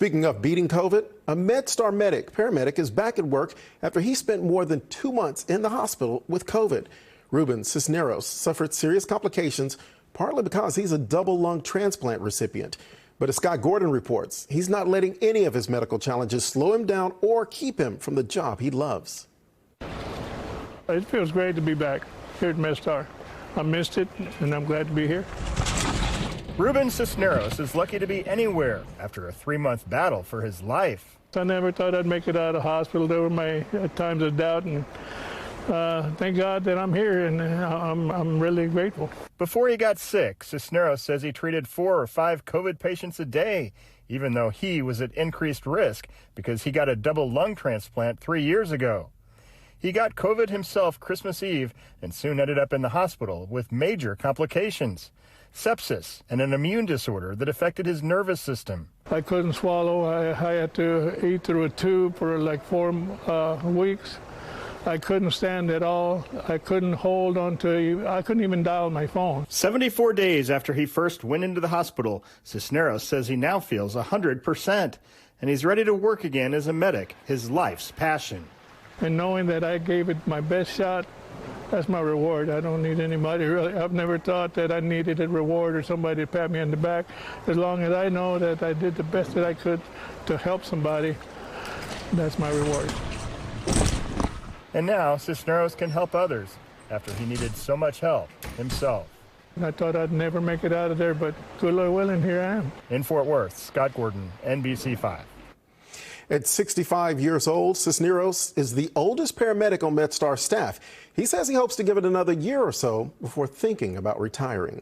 Speaking of beating COVID, a MedStar paramedic is back at work after he spent more than 2 months in the hospital with COVID. Ruben suffered serious complications, partly because he's a double lung transplant recipient. But as Scott Gordon reports, he's not letting any of his medical challenges slow him down or keep him from the job he loves. It feels great to be back here at MedStar. I missed it, and I'm glad to be here. Ruben Cisneros is lucky to be anywhere after a 3-month battle for his life. I never thought I'd make it out of the hospital. There were my times of doubt, and thank God that I'm here, and I'm really grateful. Before he got sick, Cisneros says he treated 4 or 5 COVID patients a day, even though he was at increased risk because he got a double lung transplant 3 years ago. He got COVID himself Christmas Eve and soon ended up in the hospital with major complications: sepsis and an immune disorder that affected his nervous system. I couldn't swallow. I had to eat through a tube for like 4 weeks. I couldn't stand at all. I couldn't hold on to, I couldn't even dial my phone. 74 days after he first went into the hospital, Cisneros says he now feels 100%, and he's ready to work again as a medic, his life's passion. And knowing that I gave it my best shot, that's my reward. I don't need anybody really. I've never thought that I needed a reward or somebody to pat me on the back. As long as I know that I did the best that I could to help somebody, that's my reward. And now Cisneros can help others after he needed so much help himself. I thought I'd never make it out of there, but good Lord willing, here I am. In Fort Worth, Scott Gordon, NBC 5. At 65 years old, Cisneros is the oldest paramedic on MedStar staff. He says he hopes to give it another year or so before thinking about retiring.